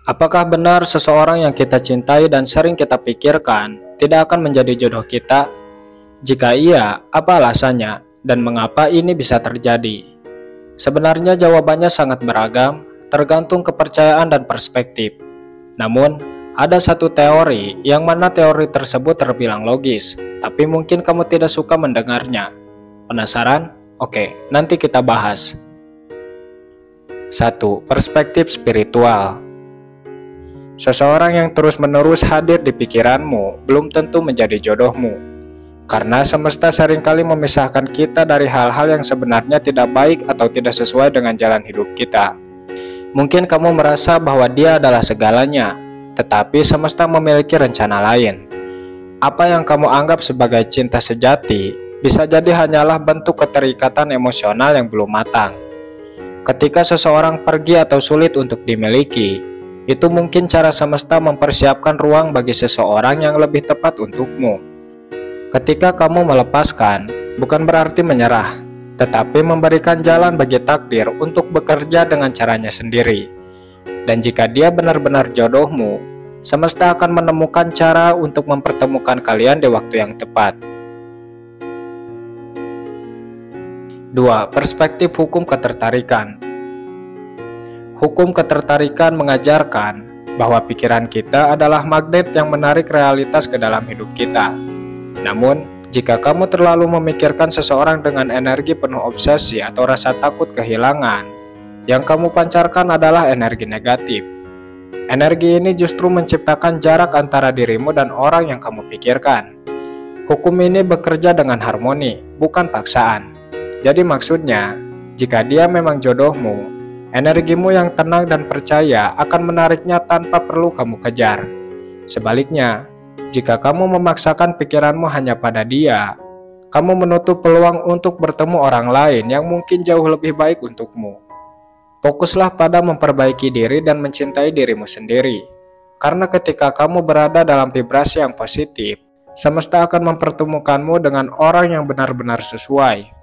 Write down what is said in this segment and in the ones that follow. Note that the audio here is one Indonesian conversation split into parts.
Apakah benar seseorang yang kita cintai dan sering kita pikirkan tidak akan menjadi jodoh kita? Jika iya, apa alasannya dan mengapa ini bisa terjadi? Sebenarnya jawabannya sangat beragam, tergantung kepercayaan dan perspektif. Namun, ada satu teori yang mana teori tersebut terbilang logis, tapi mungkin kamu tidak suka mendengarnya. Penasaran? Oke, nanti kita bahas. 1. Perspektif spiritual. Seseorang yang terus-menerus hadir di pikiranmu belum tentu menjadi jodohmu, karena semesta seringkali memisahkan kita dari hal-hal yang sebenarnya tidak baik atau tidak sesuai dengan jalan hidup kita. Mungkin kamu merasa bahwa dia adalah segalanya, tetapi semesta memiliki rencana lain. Apa yang kamu anggap sebagai cinta sejati bisa jadi hanyalah bentuk keterikatan emosional yang belum matang. Ketika seseorang pergi atau sulit untuk dimiliki, itu mungkin cara semesta mempersiapkan ruang bagi seseorang yang lebih tepat untukmu. Ketika kamu melepaskan, bukan berarti menyerah, tetapi memberikan jalan bagi takdir untuk bekerja dengan caranya sendiri. Dan jika dia benar-benar jodohmu, semesta akan menemukan cara untuk mempertemukan kalian di waktu yang tepat. 2. Perspektif hukum ketertarikan. Hukum ketertarikan mengajarkan bahwa pikiran kita adalah magnet yang menarik realitas ke dalam hidup kita. Namun, jika kamu terlalu memikirkan seseorang dengan energi penuh obsesi atau rasa takut kehilangan, yang kamu pancarkan adalah energi negatif. Energi ini justru menciptakan jarak antara dirimu dan orang yang kamu pikirkan. Hukum ini bekerja dengan harmoni, bukan paksaan. Jadi maksudnya, jika dia memang jodohmu, energimu yang tenang dan percaya akan menariknya tanpa perlu kamu kejar. Sebaliknya, jika kamu memaksakan pikiranmu hanya pada dia, kamu menutup peluang untuk bertemu orang lain yang mungkin jauh lebih baik untukmu. Fokuslah pada memperbaiki diri dan mencintai dirimu sendiri. Karena ketika kamu berada dalam vibrasi yang positif, semesta akan mempertemukanmu dengan orang yang benar-benar sesuai.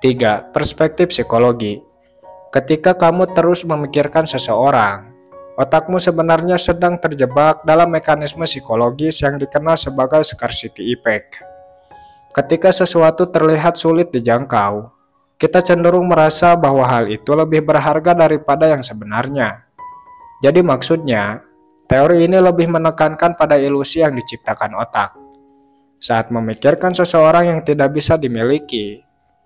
3. Perspektif psikologi. Ketika kamu terus memikirkan seseorang, otakmu sebenarnya sedang terjebak dalam mekanisme psikologis yang dikenal sebagai scarcity effect. Ketika sesuatu terlihat sulit dijangkau, kita cenderung merasa bahwa hal itu lebih berharga daripada yang sebenarnya. Jadi maksudnya, teori ini lebih menekankan pada ilusi yang diciptakan otak. Saat memikirkan seseorang yang tidak bisa dimiliki,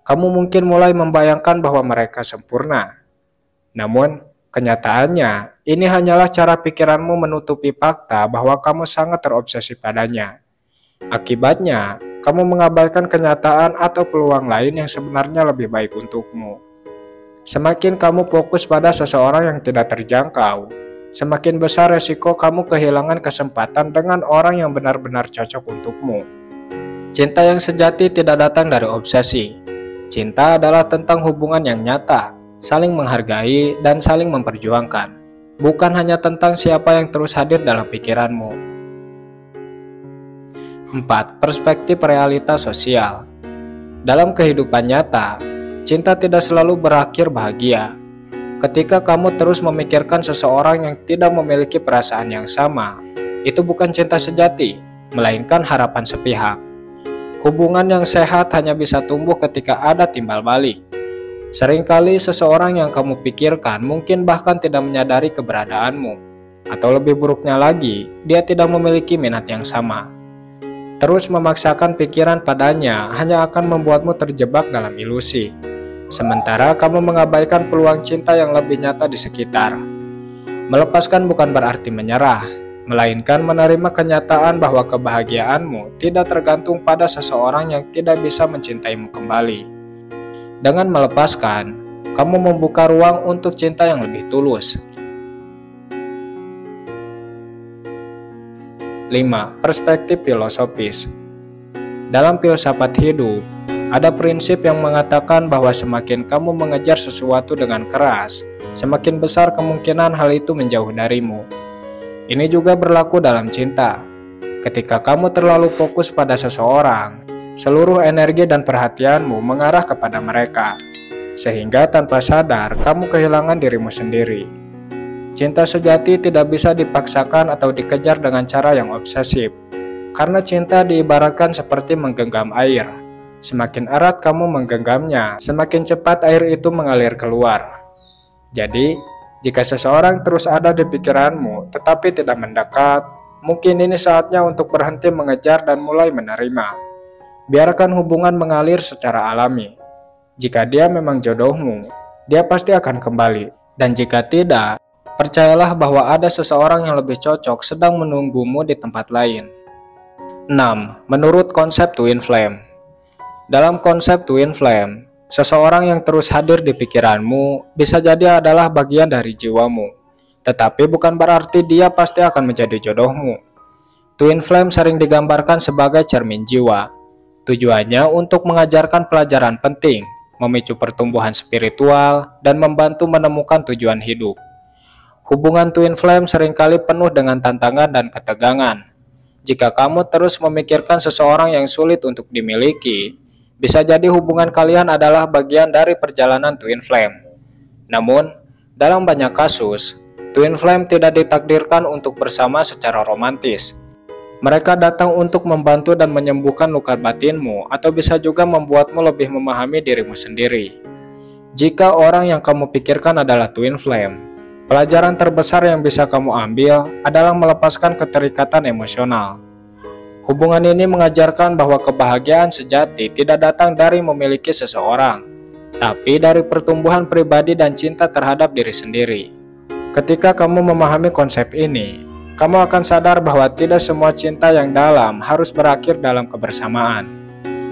kamu mungkin mulai membayangkan bahwa mereka sempurna. Namun, kenyataannya, ini hanyalah cara pikiranmu menutupi fakta bahwa kamu sangat terobsesi padanya. Akibatnya, kamu mengabaikan kenyataan atau peluang lain yang sebenarnya lebih baik untukmu. Semakin kamu fokus pada seseorang yang tidak terjangkau, semakin besar resiko kamu kehilangan kesempatan dengan orang yang benar-benar cocok untukmu. Cinta yang sejati tidak datang dari obsesi. Cinta adalah tentang hubungan yang nyata, saling menghargai dan saling memperjuangkan, bukan hanya tentang siapa yang terus hadir dalam pikiranmu. 4. Perspektif realitas sosial. Dalam kehidupan nyata, cinta tidak selalu berakhir bahagia. Ketika kamu terus memikirkan seseorang yang tidak memiliki perasaan yang sama, itu bukan cinta sejati, melainkan harapan sepihak. Hubungan yang sehat hanya bisa tumbuh ketika ada timbal balik. Seringkali seseorang yang kamu pikirkan mungkin bahkan tidak menyadari keberadaanmu, atau lebih buruknya lagi, dia tidak memiliki minat yang sama. Terus memaksakan pikiran padanya hanya akan membuatmu terjebak dalam ilusi, sementara kamu mengabaikan peluang cinta yang lebih nyata di sekitar. Melepaskan bukan berarti menyerah, melainkan menerima kenyataan bahwa kebahagiaanmu tidak tergantung pada seseorang yang tidak bisa mencintaimu kembali. Dengan melepaskan, kamu membuka ruang untuk cinta yang lebih tulus. 5. Perspektif filosofis. Dalam filsafat hidup, ada prinsip yang mengatakan bahwa semakin kamu mengejar sesuatu dengan keras, semakin besar kemungkinan hal itu menjauh darimu. Ini juga berlaku dalam cinta. Ketika kamu terlalu fokus pada seseorang, seluruh energi dan perhatianmu mengarah kepada mereka. sehingga tanpa sadar kamu kehilangan dirimu sendiri. Cinta sejati tidak bisa dipaksakan atau dikejar dengan cara yang obsesif, karena cinta diibaratkan seperti menggenggam air. Semakin erat kamu menggenggamnya, semakin cepat air itu mengalir keluar. Jadi, jika seseorang terus ada di pikiranmu tetapi tidak mendekat, mungkin ini saatnya untuk berhenti mengejar dan mulai menerima. Biarkan hubungan mengalir secara alami. Jika dia memang jodohmu, dia pasti akan kembali. Dan jika tidak, percayalah bahwa ada seseorang yang lebih cocok sedang menunggumu di tempat lain. 6. Menurut konsep Twin Flame. Dalam konsep Twin Flame, seseorang yang terus hadir di pikiranmu bisa jadi adalah bagian dari jiwamu. Tetapi bukan berarti dia pasti akan menjadi jodohmu. Twin Flame sering digambarkan sebagai cermin jiwa. Tujuannya untuk mengajarkan pelajaran penting, memicu pertumbuhan spiritual, dan membantu menemukan tujuan hidup. Hubungan Twin Flame seringkali penuh dengan tantangan dan ketegangan. Jika kamu terus memikirkan seseorang yang sulit untuk dimiliki, bisa jadi hubungan kalian adalah bagian dari perjalanan Twin Flame. Namun, dalam banyak kasus, Twin Flame tidak ditakdirkan untuk bersama secara romantis. Mereka datang untuk membantu dan menyembuhkan luka batinmu, atau bisa juga membuatmu lebih memahami dirimu sendiri. Jika orang yang kamu pikirkan adalah Twin Flame, pelajaran terbesar yang bisa kamu ambil adalah melepaskan keterikatan emosional. Hubungan ini mengajarkan bahwa kebahagiaan sejati tidak datang dari memiliki seseorang, tapi dari pertumbuhan pribadi dan cinta terhadap diri sendiri. Ketika kamu memahami konsep ini, kamu akan sadar bahwa tidak semua cinta yang dalam harus berakhir dalam kebersamaan.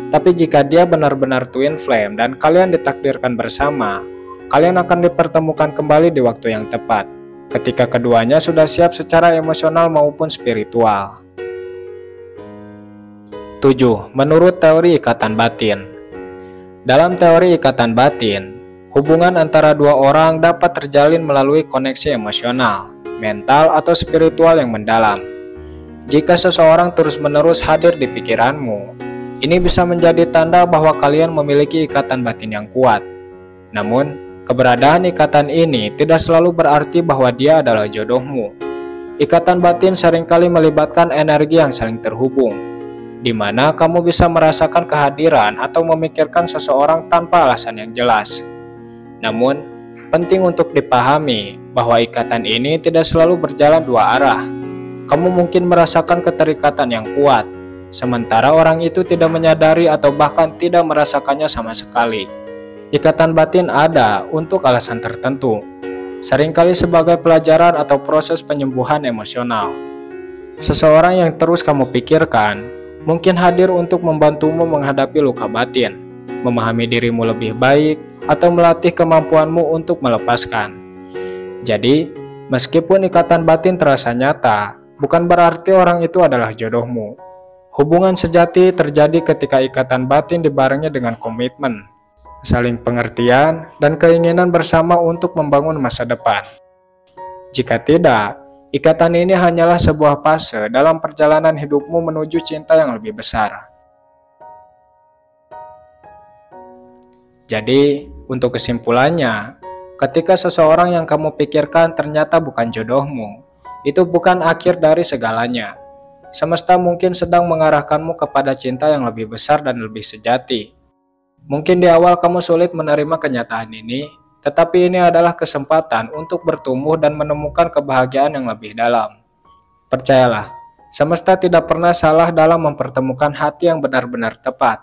Tapi jika dia benar-benar Twin Flame dan kalian ditakdirkan bersama, kalian akan dipertemukan kembali di waktu yang tepat, ketika keduanya sudah siap secara emosional maupun spiritual. 7. Menurut teori ikatan batin. Dalam teori ikatan batin, hubungan antara dua orang dapat terjalin melalui koneksi emosional, mental, atau spiritual yang mendalam. Jika seseorang terus-menerus hadir di pikiranmu, ini bisa menjadi tanda bahwa kalian memiliki ikatan batin yang kuat. Namun, keberadaan ikatan ini tidak selalu berarti bahwa dia adalah jodohmu. Ikatan batin seringkali melibatkan energi yang saling terhubung, di mana kamu bisa merasakan kehadiran atau memikirkan seseorang tanpa alasan yang jelas. Namun, penting untuk dipahami bahwa ikatan ini tidak selalu berjalan dua arah. Kamu mungkin merasakan keterikatan yang kuat, sementara orang itu tidak menyadari atau bahkan tidak merasakannya sama sekali. Ikatan batin ada untuk alasan tertentu, seringkali sebagai pelajaran atau proses penyembuhan emosional. Seseorang yang terus kamu pikirkan mungkin hadir untuk membantumu menghadapi luka batin, memahami dirimu lebih baik, atau melatih kemampuanmu untuk melepaskan. Jadi, meskipun ikatan batin terasa nyata, bukan berarti orang itu adalah jodohmu. Hubungan sejati terjadi ketika ikatan batin dibarengi dengan komitmen, saling pengertian, dan keinginan bersama untuk membangun masa depan. Jika tidak, ikatan ini hanyalah sebuah fase dalam perjalanan hidupmu menuju cinta yang lebih besar. Jadi, untuk kesimpulannya, ketika seseorang yang kamu pikirkan ternyata bukan jodohmu, itu bukan akhir dari segalanya. Semesta mungkin sedang mengarahkanmu kepada cinta yang lebih besar dan lebih sejati. Mungkin di awal kamu sulit menerima kenyataan ini, tetapi ini adalah kesempatan untuk bertumbuh dan menemukan kebahagiaan yang lebih dalam. Percayalah, semesta tidak pernah salah dalam mempertemukan hati yang benar-benar tepat.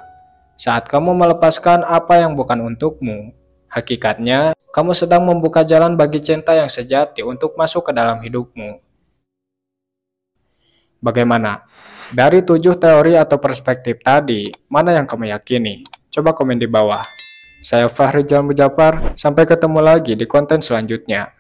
Saat kamu melepaskan apa yang bukan untukmu, hakikatnya kamu sedang membuka jalan bagi cinta yang sejati untuk masuk ke dalam hidupmu. Bagaimana? Dari 7 teori atau perspektif tadi, mana yang kamu yakini? Coba komen di bawah. Saya Fahri Jalmu Japar, sampai ketemu lagi di konten selanjutnya.